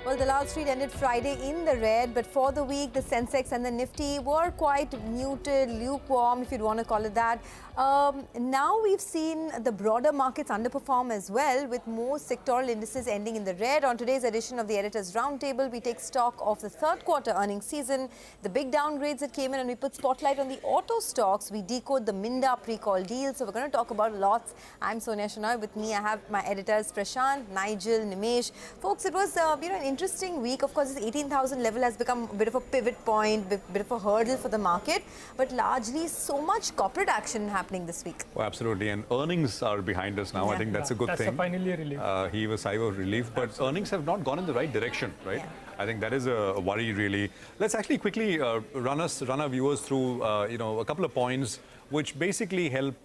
Well, the Wall Street ended Friday in the red, but for the week, the sensex and the nifty were quite muted, lukewarm, if you'd want to call it that. Now we've seen the broader markets underperform as well, with most sectoral indices ending in the red. On today's edition of the Editor's Roundtable, we take stock of the third quarter earnings season, the big downgrades that came in, and we put spotlight on the auto stocks. We decode the Minda Corp deal. So we're going to talk about lots. I'm Sonia Shanoy. With me, I have my editors Prashant, Nigel, Nimesh. Folks, it was an interesting week. Of course, this 18,000 level has become a bit of a pivot point, bit of a hurdle for the market, but largely so much corporate action happening this week. Oh, absolutely, and earnings are behind us now. Yeah. I think that's a good thing. That's finally a relief. He was sigh of relief, but absolutely. Earnings have not gone in the right direction, right? Yeah. I think that is a worry, really. Let's actually quickly run our viewers through, a couple of points which basically help,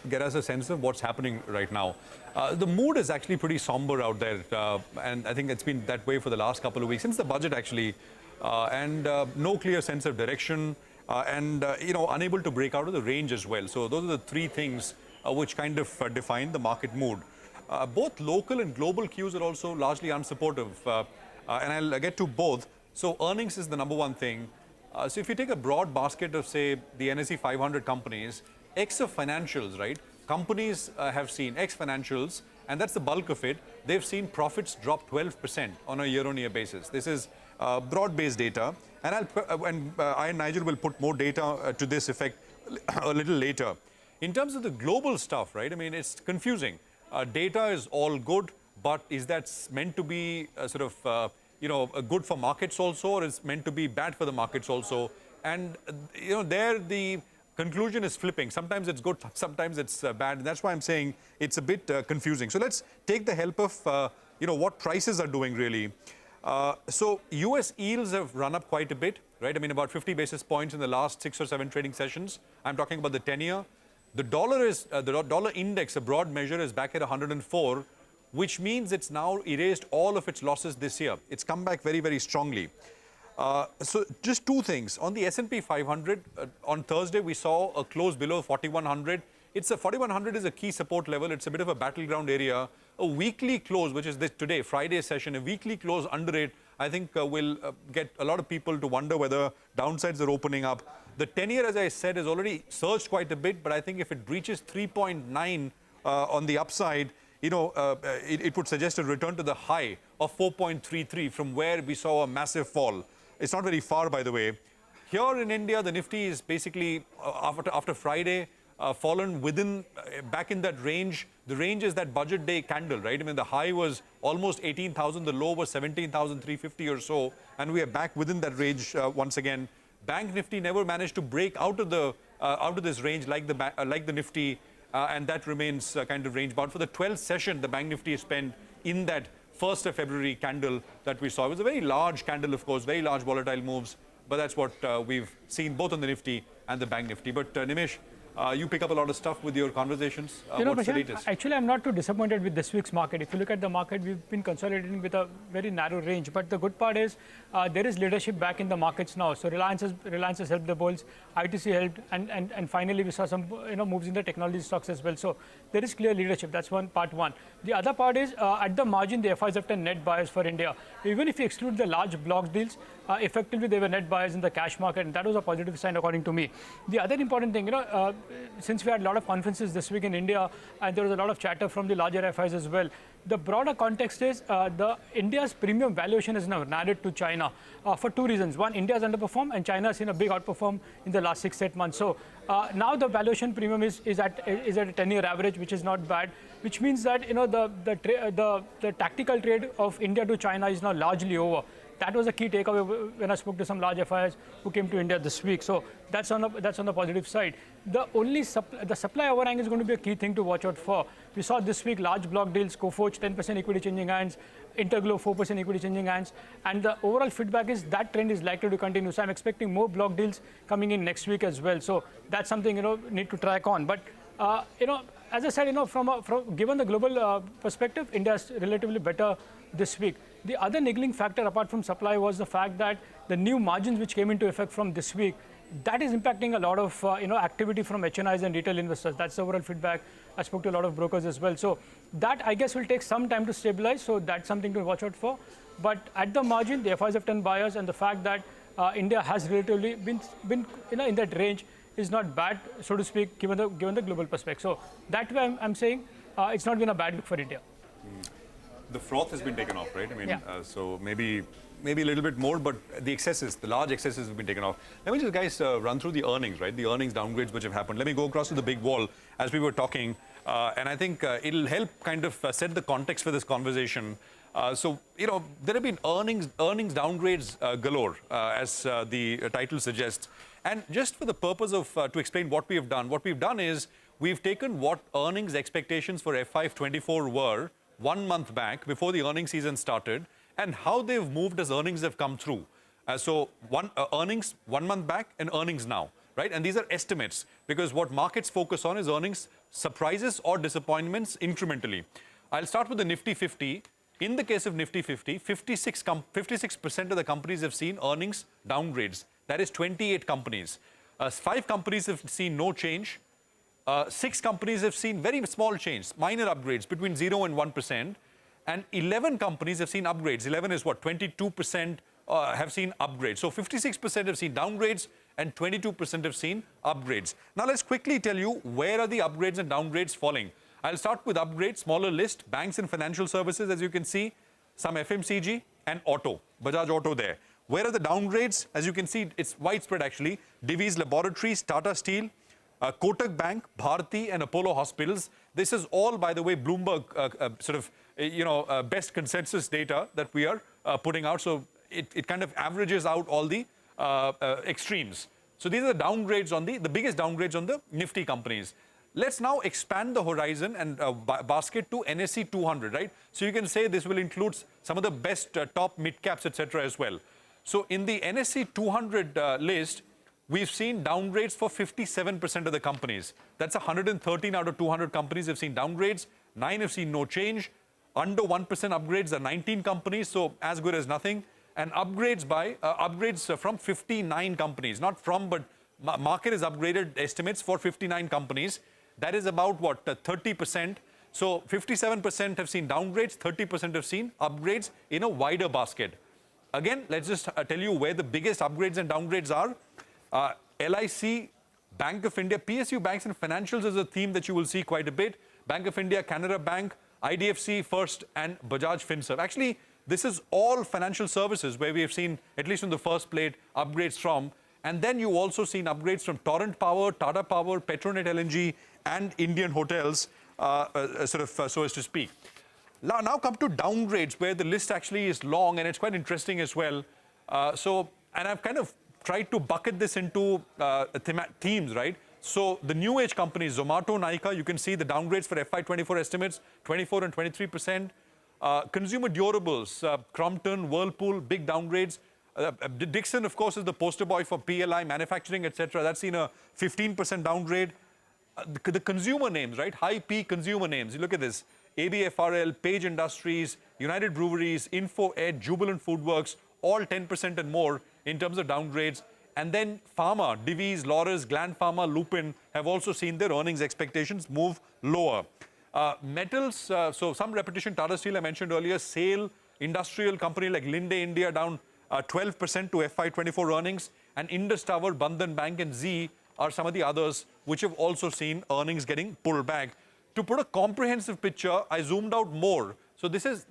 get us a sense of what's happening right now. The mood is actually pretty somber out there, and I think it's been that way for the last couple of weeks, since the budget actually, and no clear sense of direction, and unable to break out of the range as well. So those are the three things which kind of define the market mood. Both local and global cues are also largely unsupportive, and I'll get to both. So earnings is the number one thing. So if you take a broad basket of, say, the NSE 500 companies, X of financials, right? Companies have seen X financials, and that's the bulk of it. They've seen profits drop 12% on a year-on-year basis. This is broad-based data, and I and Nigel will put more data to this effect a little later. In terms of the global stuff, right? I mean, it's confusing. Data is all good, but is that meant to be good for markets also, or is meant to be bad for the markets also? And there the conclusion is flipping. Sometimes it's good, sometimes it's bad. And that's why I'm saying it's a bit confusing. So let's take the help of what prices are doing really. So US yields have run up quite a bit, right? I mean, about 50 basis points in the last 6 or 7 trading sessions. I'm talking about the 10-year. The dollar is the dollar index, a broad measure, is back at 104, which means it's now erased all of its losses this year. It's come back very, very strongly. So just two things. On the S&P 500, on Thursday, we saw a close below 4,100. 4,100 is a key support level. It's a bit of a battleground area. A weekly close, which is this today, Friday's session, a weekly close under it, I think will get a lot of people to wonder whether downsides are opening up. The 10-year, as I said, has already surged quite a bit, but I think if it breaches 3.9 on the upside, it would suggest a return to the high of 4.33 from where we saw a massive fall. It's not very far, by the way. Here in India, the Nifty is basically, after Friday, fallen back in that range. The range is that budget day candle, right? I mean, the high was almost 18,000, the low was 17,350 or so, and we are back within that range once again. Bank Nifty never managed to break out of this range like the Nifty, and that remains kind of range bound. For the 12th session, the Bank Nifty is spent in that 1st of February candle that we saw. It was a very large candle, of course, very large volatile moves, but that's what we've seen both on the Nifty and the Bank Nifty. But Nimesh, you pick up a lot of stuff with your conversations. What's the latest? Actually, I'm not too disappointed with this week's market. If you look at the market, we've been consolidating with a very narrow range. But the good part is there is leadership back in the markets now. So Reliance has helped the bulls, ITC helped, and finally we saw some moves in the technology stocks as well. So there is clear leadership. That's part one. The other part is at the margin, the FIs have turned net buyers for India. Even if you exclude the large block deals, effectively they were net buyers in the cash market, and that was a positive sign according to me. The other important thing, since we had a lot of conferences this week in India, and there was a lot of chatter from the larger FIs as well, the broader context is India's premium valuation is now narrowed to China for two reasons. One, India has underperformed, and China has seen a big outperform in the last 6-8 months. So now the valuation premium is at a 10-year average, which is not bad, which means that the tactical trade of India to China is now largely over. That was a key takeaway when I spoke to some large FIs who came to India this week. So that's on the positive side. The supply overhang is going to be a key thing to watch out for. We saw this week large block deals, Coforge 10% equity changing hands, Interglobe 4% equity changing hands, and the overall feedback is that trend is likely to continue. So I'm expecting more block deals coming in next week as well. So that's something need to track on. But as I said, given the global perspective, India is relatively better this week. The other niggling factor apart from supply was the fact that the new margins which came into effect from this week, that is impacting a lot of activity from HNIs and retail investors. That's the overall feedback. I spoke to a lot of brokers as well. So that, I guess, will take some time to stabilize. So that's something to watch out for. But at the margin, the FIs have turned buyers, and the fact that India has relatively been in that range is not bad, so to speak, given the global perspective. So that way, I'm saying it's not been a bad look for India. The froth has been taken off, right? I mean, Yeah. So maybe a little bit more, but the large excesses have been taken off. Let me just, guys, run through the earnings, right? The earnings downgrades which have happened. Let me go across to the big wall as we were talking, and I think it'll help kind of set the context for this conversation. So, there have been earnings downgrades galore, as the title suggests. And just for the purpose of, to explain what we've done is we've taken what earnings expectations for FY24 were 1 month back before the earnings season started, and how they've moved as earnings have come through. So earnings 1 month back and earnings now, right? And these are estimates, because what markets focus on is earnings surprises or disappointments incrementally. I'll start with the Nifty 50. In the case of Nifty 50, 56% of the companies have seen earnings downgrades. That is 28 companies. 5 companies have seen no change. 6 companies have seen very small change, minor upgrades between 0 and 1%. And 11 companies have seen upgrades. 11 is what? 22% have seen upgrades. So 56% have seen downgrades and 22% have seen upgrades. Now let's quickly tell you where are the upgrades and downgrades falling. I'll start with upgrades, smaller list, banks and financial services, as you can see, some FMCG and auto, Bajaj Auto there. Where are the downgrades? As you can see, it's widespread actually. Divi's Laboratories, Tata Steel, Kotak Bank, Bharti and Apollo Hospitals. This is all, by the way, Bloomberg best consensus data that we are putting out. So it kind of averages out all the extremes. So these are the downgrades on the biggest downgrades on the Nifty companies. Let's now expand the horizon and basket to NSE 200, right? So you can say this will include some of the best top mid caps, etc. as well. So in the NSE 200 list, we've seen downgrades for 57% of the companies. That's 113 out of 200 companies have seen downgrades. 9 have seen no change. Under 1% upgrades are 19 companies, so as good as nothing. And upgrades from 59 companies, not from, but market has upgraded estimates for 59 companies. That is about what, 30%. So 57% have seen downgrades, 30% have seen upgrades in a wider basket. Again, let's just tell you where the biggest upgrades and downgrades are. LIC, Bank of India, PSU banks and financials is a theme that you will see quite a bit. Bank of India, Canara Bank, IDFC First and Bajaj Finserv. Actually, this is all financial services where we have seen, at least on the first plate, upgrades from. And then you also seen upgrades from Torrent Power, Tata Power, Petronet LNG and Indian Hotels, so as to speak. Now come to downgrades, where the list actually is long and it's quite interesting as well. And I've kind of tried to bucket this into themes, right? So the new age companies, Zomato, Nykaa, you can see the downgrades for FY24 estimates, 24 and 23%. Consumer durables, Crompton, Whirlpool, big downgrades. Dixon, of course, is the poster boy for PLI, manufacturing, etc. That's seen a 15% downgrade. The consumer names, right? High P consumer names. You look at this. ABFRL, Page Industries, United Breweries, Info Ed, Jubilant Foodworks, all 10% and more in terms of downgrades. And then Pharma, Divi's, Laurus, Gland Pharma, Lupin have also seen their earnings expectations move lower. Metals, so some repetition, Tata Steel I mentioned earlier, SAIL, industrial company like Linde India down 12% to FY24 earnings, and Indus Tower, Bandhan Bank and Z are some of the others which have also seen earnings getting pulled back. To put a comprehensive picture, I zoomed out more. So this is,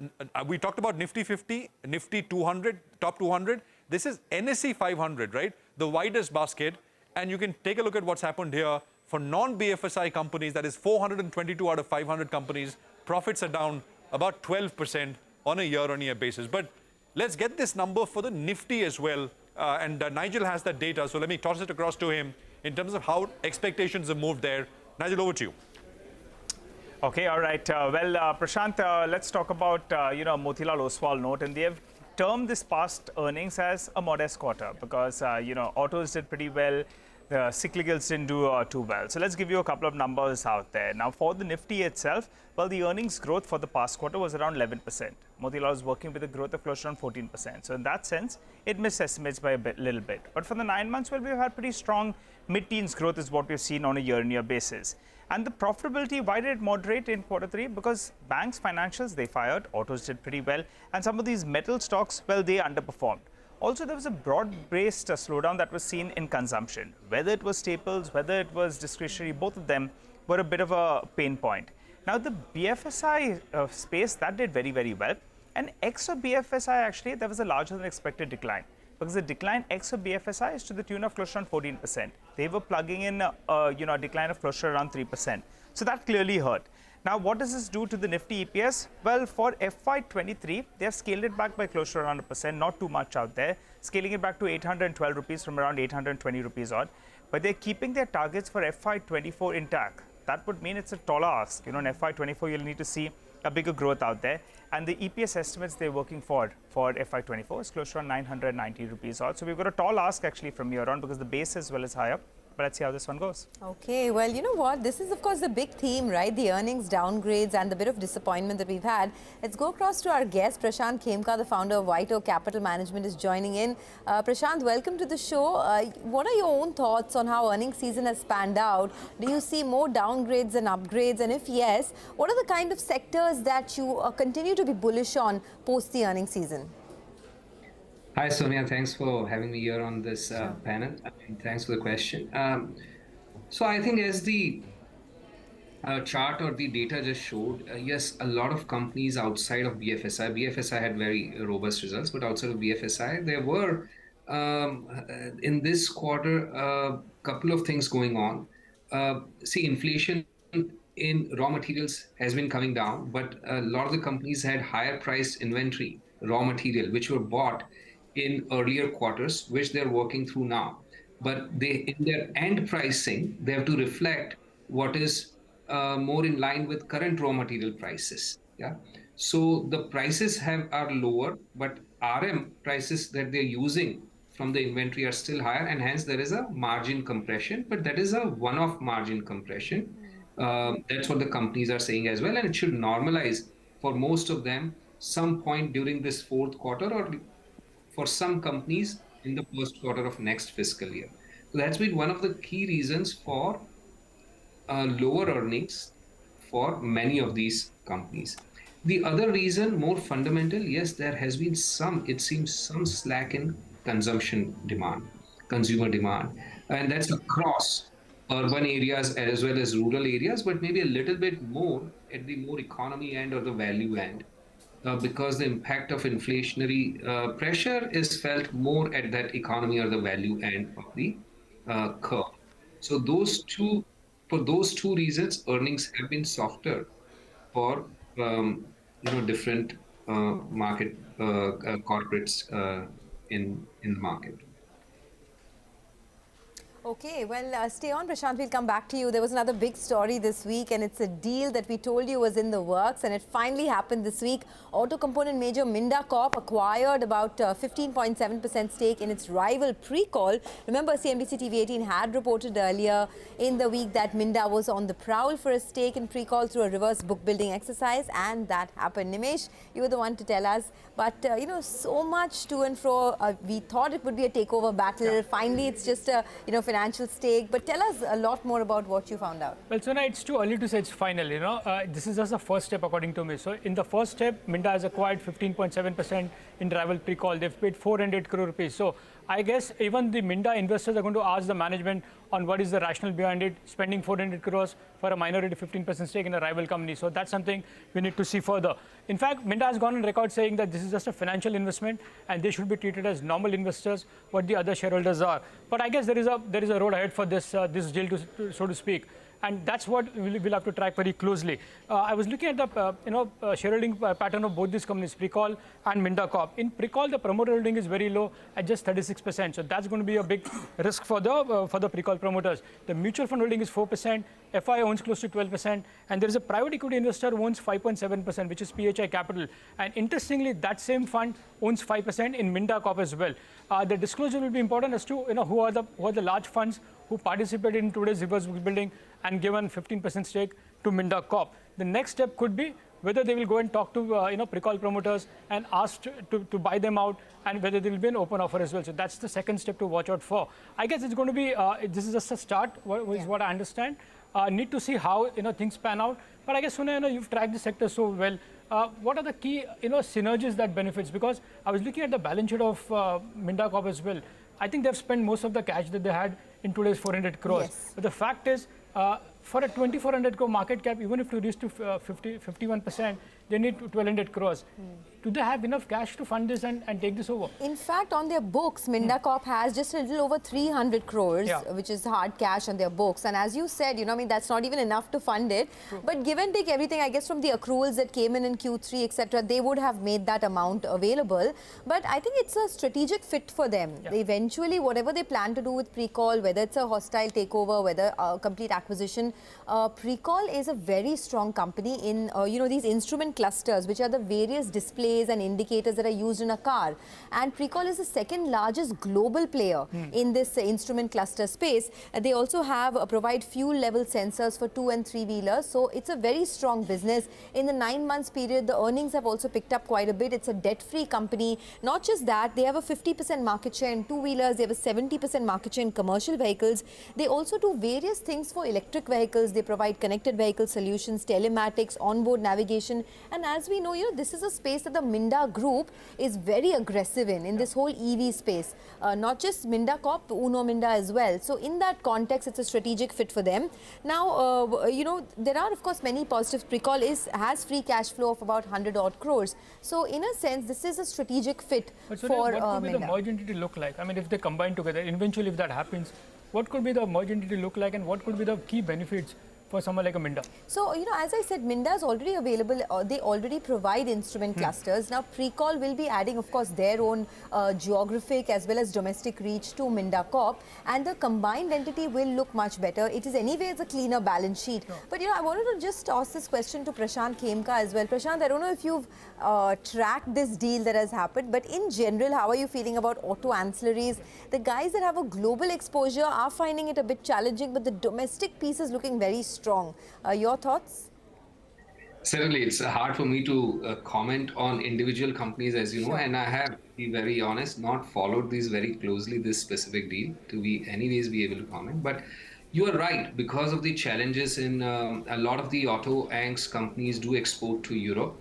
we talked about Nifty 50, Nifty 200, top 200. This is NSE 500, right? The widest basket. And you can take a look at what's happened here. For non-BFSI companies, that is 422 out of 500 companies, profits are down about 12% on a year-on-year basis. But let's get this number for the Nifty as well. And Nigel has that data, so let me toss it across to him in terms of how expectations have moved there. Nigel, over to you. Okay, all right. Prashant, let's talk about, Motilal Oswal note. And they have termed this past earnings as a modest quarter because, autos did pretty well. the cyclicals didn't do too well. So let's give you a couple of numbers out there. Now, for the Nifty itself, well, the earnings growth for the past quarter was around 11%. Motilal is working with a growth of close to around 14%. So in that sense, it missed estimates by a little bit. But for the 9 months, well, we've had pretty strong mid-teens growth is what we've seen on a year-on-year basis. And the profitability, why did it moderate in quarter 3? Because banks, financials, they fired, autos did pretty well, and some of these metal stocks, well, they underperformed. Also, there was a broad-based slowdown that was seen in consumption. Whether it was staples, whether it was discretionary, both of them were a bit of a pain point. Now, the BFSI space, that did very, very well. And ex of BFSI, actually, there was a larger than expected decline. Because the decline ex of BFSI is to the tune of close to around 14%. They were plugging in a decline of close to around 3%. So that clearly hurt. Now, what does this do to the Nifty EPS? Well, for FY23, they have scaled it back by close to around 1%, not too much out there, scaling it back to 812 rupees from around 820 rupees odd. But they're keeping their targets for FY24 intact. That would mean it's a taller ask. In FY24, you'll need to see a bigger growth out there. And the EPS estimates they're working for FY24 is close to around 990 rupees odd. So we've got a tall ask actually from here on because the base as well is higher. But let's see how this one goes. Okay, well, you know what? This is, of course, the big theme, right? The earnings downgrades and the bit of disappointment that we've had. Let's go across to our guest, Prashant Khemka, the founder of White Oak Capital Management, is joining in. Prashant, welcome to the show. What are your own thoughts on how earnings season has panned out? Do you see more downgrades and upgrades? And if yes, what are the kind of sectors that you continue to be bullish on post the earnings season? Hi, Sonia. Thanks for having me here on this panel. Thanks for the question. So I think as the chart or the data just showed, yes, a lot of companies outside of BFSI had very robust results, but outside of BFSI, there were, in this quarter, a couple of things going on. See, inflation in raw materials has been coming down, but a lot of the companies had higher priced inventory, raw material, which were bought in earlier quarters, which they're working through now. But in their end pricing, they have to reflect what is more in line with current raw material prices. Yeah. So the prices are lower, but RM prices that they're using from the inventory are still higher, and hence there is a margin compression, but that is a one-off margin compression. That's what the companies are saying as well, and it should normalize for most of them some point during this fourth quarter, or for some companies in the first quarter of next fiscal year. So that's been one of the key reasons for lower earnings for many of these companies. The other reason, more fundamental, yes, there has been it seems some slack in consumer demand. And that's across urban areas as well as rural areas, but maybe a little bit more at the more economy end or the value end. Because the impact of inflationary pressure is felt more at that economy or the value end of the curve. So for those two reasons, earnings have been softer for different market corporates in the market. Okay, well, stay on, Prashant. We'll come back to you. There was another big story this week, and it's a deal that we told you was in the works, and it finally happened this week. Auto component major Minda Corp acquired about 15.7% stake in its rival Pricol. Remember, CNBC-TV18 had reported earlier in the week that Minda was on the prowl for a stake in Pricol through a reverse book building exercise, and that happened. Nimesh, you were the one to tell us. But, so much to and fro. We thought it would be a takeover battle. Yeah. Finally, it's just a, financial stake. But tell us a lot more about what you found out. Well, Sona, it's too early to say it's final. This is just the first step, according to me. So in the first step, Minda has acquired 15.7% in rival Pricol. They've paid 400 crore rupees. So I guess even the Minda investors are going to ask the management on what is the rationale behind it, spending 400 crores for a minority 15% stake in a rival company. So that's something we need to see further. In fact, Minda has gone on record saying that this is just a financial investment and they should be treated as normal investors, what the other shareholders are. But I guess there is a road ahead for this deal, so to speak. And that's what we'll have to track very closely. I was looking at the shareholding pattern of both these companies, Pricol and Minda Corp. In Pricol, the promoter holding is very low at just 36%. So that's going to be a big risk for the Pricol promoters. The mutual fund holding is 4%. FI owns close to 12%, and there is a private equity investor who owns 5.7%, which is PHI Capital. And interestingly, that same fund owns 5% in Minda Corp as well. The disclosure will be important as to who are the large funds who participated in today's reverse book building and given 15% stake to Minda Corp. The next step could be whether they will go and talk to Pricol promoters and ask to buy them out, and whether there will be an open offer as well. So that's the second step to watch out for. I guess it's going to be, this is just a start, is what I understand. Need to see how things pan out. But I guess, Sonia, you've tracked the sector so well. What are the key synergies that benefits? Because I was looking at the balance sheet of Minda Corp as well. I think they've spent most of the cash that they had in today's 400 crores. Yes. But the fact is, for a 2,400 crore market cap, even if you reach to 51%, they need 1,200 crores. Do they have enough cash to fund this and take this over? In fact, on their books, Minda Corp has just a little over 300 crores, which is hard cash on their books. And as you said, that's not even enough to fund it. True. But give and take everything, I guess, from the accruals that came in Q3, etc., they would have made that amount available. But I think it's a strategic fit for them. Yeah. Eventually, whatever they plan to do with Pricol, whether it's a hostile takeover, whether a complete acquisition, Pricol is a very strong company in, these instrument clusters, which are the various displays and indicators that are used in a car. And Pricol is the second largest global player in this instrument cluster space. They also provide fuel level sensors for 2- and 3-wheelers. So it's a very strong business. In the 9 months period, the earnings have also picked up quite a bit. It's a debt-free company. Not just that, they have a 50% market share in 2-wheelers. They have a 70% market share in commercial vehicles. They also do various things for electric vehicles. They provide connected vehicle solutions, telematics, onboard navigation. And as we know, this is a space that the Minda Group is very aggressive in this whole EV space. Not just Minda Corp, Uno Minda as well. So in that context, it's a strategic fit for them. Now, there are, of course, many positives. Pricol has free cash flow of about 100 odd crores. So in a sense, this is a strategic fit for Minda. What could be the merged entity look like? I mean, if they combine together, eventually if that happens, what could be the merged entity look like, and what could be the key benefits for someone like a Minda? So, as I said, Minda is already available. They already provide instrument clusters. Now, Pricol will be adding, of course, their own geographic as well as domestic reach to Minda Corp. And the combined entity will look much better. It is anyways a cleaner balance sheet. Sure. But, I wanted to just toss this question to Prashant Khemka as well. Prashant, I don't know if you've tracked this deal that has happened, but in general, how are you feeling about auto ancillaries? The guys that have a global exposure are finding it a bit challenging, but the domestic piece is looking very strong. Your thoughts? Certainly, it's hard for me to comment on individual companies, as you know, and I have, to be very honest, not followed these very closely, this specific deal, to be able to comment. But you are right, because of the challenges in a lot of the auto anchs companies do export to Europe.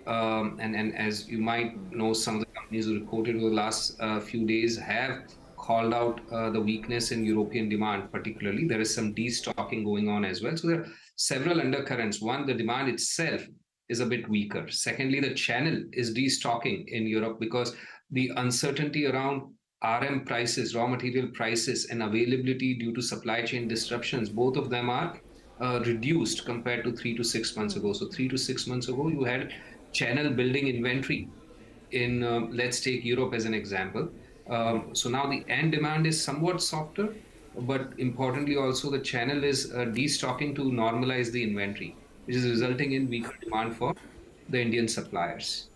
And as you might know, some of the companies who reported over the last few days have called out the weakness in European demand, particularly. There is some destocking going on as well. So there are several undercurrents. One, the demand itself is a bit weaker. Secondly, the channel is destocking in Europe because the uncertainty around RM prices, raw material prices, and availability due to supply chain disruptions, both of them are reduced compared to 3 to 6 months ago. So 3 to 6 months ago, you had channel building inventory in, let's take Europe as an example. So now the end demand is somewhat softer, but importantly also the channel is destocking to normalize the inventory, which is resulting in weaker demand for the Indian suppliers.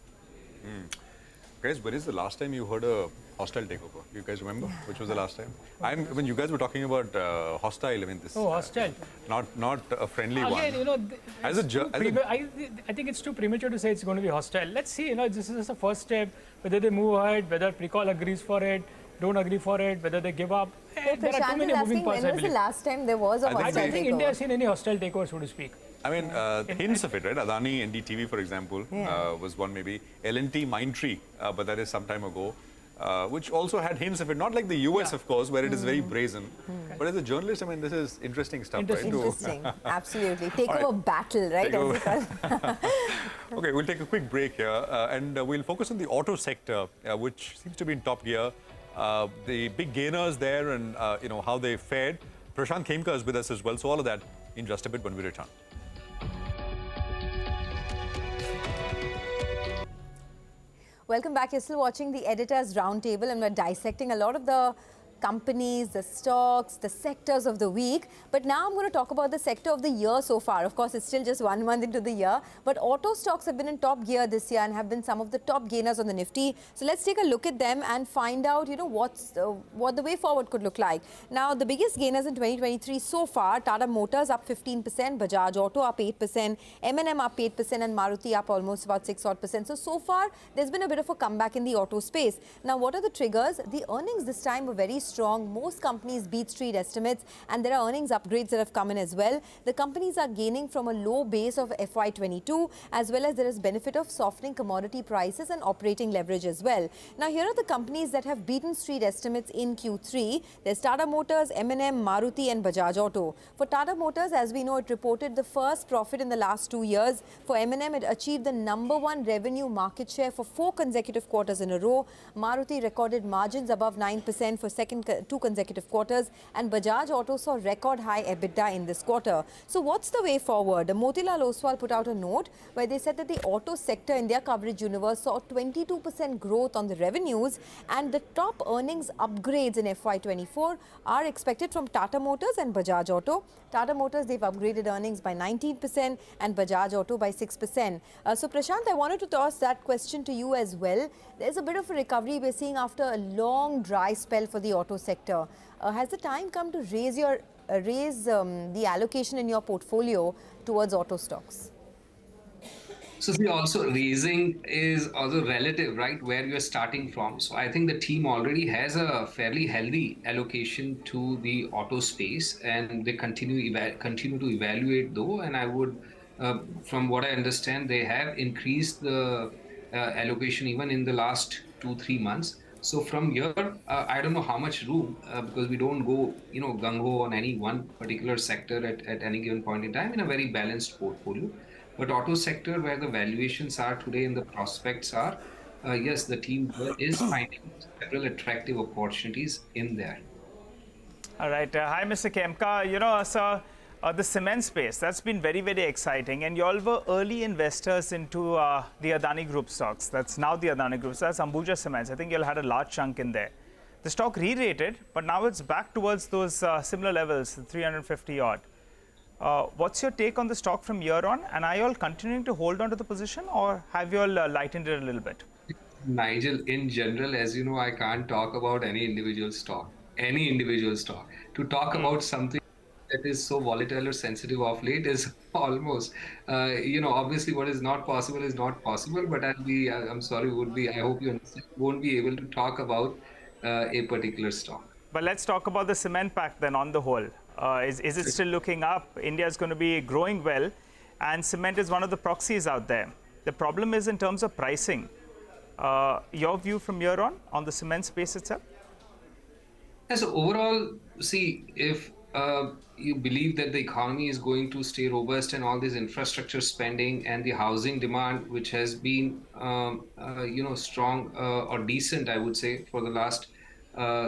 Guys, when is the last time you heard a hostile takeover? You guys remember? Which was the last time? When you guys were talking about hostile, I mean this. Oh, hostile. Not a friendly Again, one. I think it's too premature to say it's going to be hostile. Let's see. This is just the first step. Whether they move ahead, whether Pricol agrees for it, don't agree for it, whether they give up. There are too many moving parts. When was the last time there was a hostile takeover? I think India has seen any hostile takeover, so to speak. I mean, hints of it, right? Adani NDTV, for example, was one maybe. L&T Mindtree, but that is some time ago. Which also had hints of it, not like the US, of course, where it is very brazen. But as a journalist, I mean, this is interesting stuff, right? Interesting, absolutely. Takeover battle, right? Okay, we'll take a quick break here, and we'll focus on the auto sector, which seems to be in top gear. The big gainers there and how they fared. Prashant Khemka is with us as well, so all of that in just a bit when we return. Welcome back. You're still watching the Editors Roundtable, and we're dissecting a lot of the companies, the stocks, the sectors of the week. But now I'm going to talk about the sector of the year so far. Of course, it's still just 1 month into the year. But auto stocks have been in top gear this year and have been some of the top gainers on the Nifty. So let's take a look at them and find out, what the way forward could look like. Now, the biggest gainers in 2023 so far, Tata Motors up 15%, Bajaj Auto up 8%, M&M up 8%, and Maruti up almost about 6% odd. So far, there's been a bit of a comeback in the auto space. Now, what are the triggers? The earnings this time were very strong. Most companies beat street estimates, and there are earnings upgrades that have come in as well. The companies are gaining from a low base of FY22, as well as there is benefit of softening commodity prices and operating leverage as well. Now, here are the companies that have beaten street estimates in Q3. There's Tata Motors, M&M, Maruti, and Bajaj Auto. For Tata Motors, as we know, it reported the first profit in the last 2 years. For M&M, it achieved the #1 revenue market share for 4 consecutive quarters in a row. Maruti recorded margins above 9% for 2 consecutive quarters, and Bajaj Auto saw record high EBITDA in this quarter. So what's the way forward? Motilal Oswal put out a note where they said that the auto sector in their coverage universe saw 22% growth on the revenues, and the top earnings upgrades in FY24 are expected from Tata Motors and Bajaj Auto. Tata Motors, they've upgraded earnings by 19% and Bajaj Auto by 6%. So Prashant, I wanted to toss that question to you as well. There's a bit of a recovery we're seeing after a long dry spell for the auto sector. Has the time come to raise the allocation in your portfolio towards auto stocks? So see, also raising is also relative, right, where you're starting from. So I think the team already has a fairly healthy allocation to the auto space, and they continue to evaluate though. And I would, from what I understand, they have increased the allocation even in the last 2-3 months. So from here, I don't know how much room, because we don't go, gung-ho on any one particular sector at any given point in time in a very balanced portfolio. But auto sector, where the valuations are today and the prospects are, yes, the team is finding several attractive opportunities in there. All right. Hi, Mr. Khemka. Sir, the cement space, that's been very, very exciting. And you all were early investors into the Adani Group stocks. That's now the Adani Group. So that's Ambuja Cements. I think you all had a large chunk in there. The stock re-rated, but now it's back towards those similar levels, 350 odd. What's your take on the stock from here on? And are you all continuing to hold on to the position, or have you all lightened it a little bit? Nigel, in general, as you know, I can't talk about any individual stock. To talk about something that is so volatile or sensitive of late is almost, obviously what is not possible is not possible, but I'm sorry, I hope you understand, won't be able to talk about a particular stock. But let's talk about the cement pack then on the whole. Is it still looking up? India is going to be growing well, and cement is one of the proxies out there. The problem is in terms of pricing. Your view from here on the cement space itself? Yeah, so overall, see, if you believe that the economy is going to stay robust and all this infrastructure spending and the housing demand, which has been, strong or decent, I would say, for the last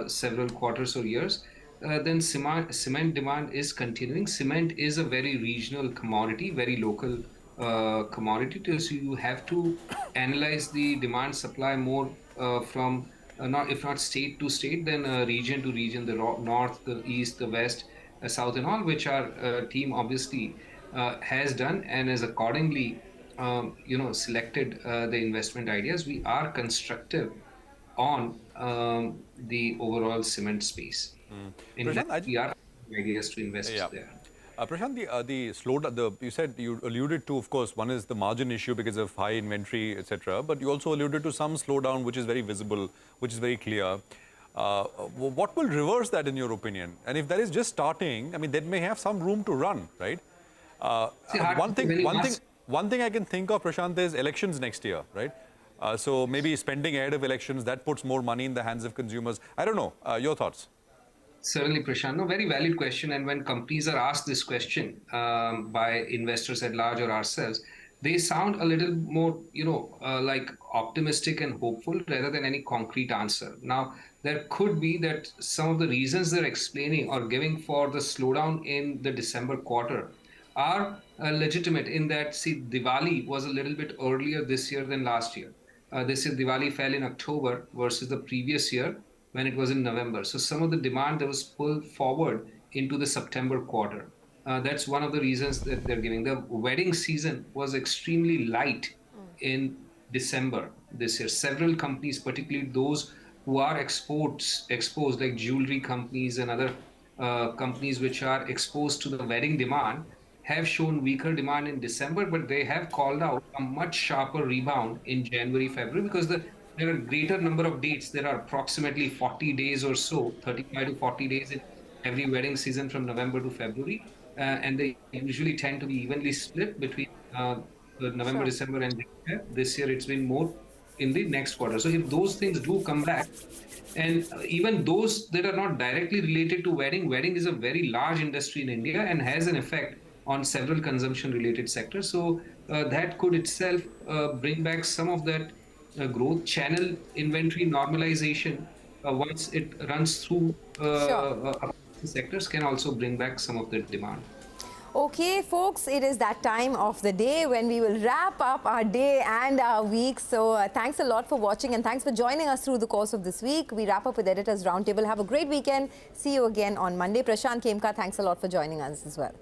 several quarters or years, then cement demand is continuing. Cement is a very regional commodity, very local commodity. So you have to analyze the demand supply more from if not state to state, then region to region, the north, the east, the west, south, and all, which our team obviously has done and has accordingly, selected the investment ideas. We are constructive on the overall cement space. In fact, we are ideas to invest there. Prashant, the slowdown, you said, you alluded to, of course, one is the margin issue because of high inventory, etc. But you also alluded to some slowdown, which is very visible, which is very clear. What will reverse that, in your opinion? And if that is just starting, I mean, that may have some room to run, right? One thing I can think of, Prashant, is elections next year, right? So maybe spending ahead of elections, that puts more money in the hands of consumers. I don't know. Your thoughts? Certainly, Prashant. No, very valid question. And when companies are asked this question by investors at large or ourselves, they sound a little more, like optimistic and hopeful rather than any concrete answer. Now, there could be that some of the reasons they're explaining or giving for the slowdown in the December quarter are legitimate in that, see, Diwali was a little bit earlier this year than last year. This year, Diwali fell in October versus the previous year. when it was in November. So some of the demand that was pulled forward into the September quarter. That's one of the reasons that they're giving. The wedding season was extremely light in December this year. Several companies, particularly those who are exposed, like jewelry companies and other companies which are exposed to the wedding demand, have shown weaker demand in December, but they have called out a much sharper rebound in January, February, because there are a greater number of dates. There are approximately 40 days or so, 35 to 40 days in every wedding season from November to February. And they usually tend to be evenly split between November, December, and January. This year it's been more in the next quarter. So if those things do come back, and even those that are not directly related to wedding is a very large industry in India and has an effect on several consumption-related sectors. So that could itself bring back some of that growth. Channel inventory normalization, once it runs through sectors, can also bring back some of the demand. Okay, folks, it is that time of the day when we will wrap up our day and our week. So thanks a lot for watching and thanks for joining us through the course of this week. We wrap up with Editors Roundtable. Have a great weekend. See you again on Monday. Prashant Khemka, thanks a lot for joining us as well.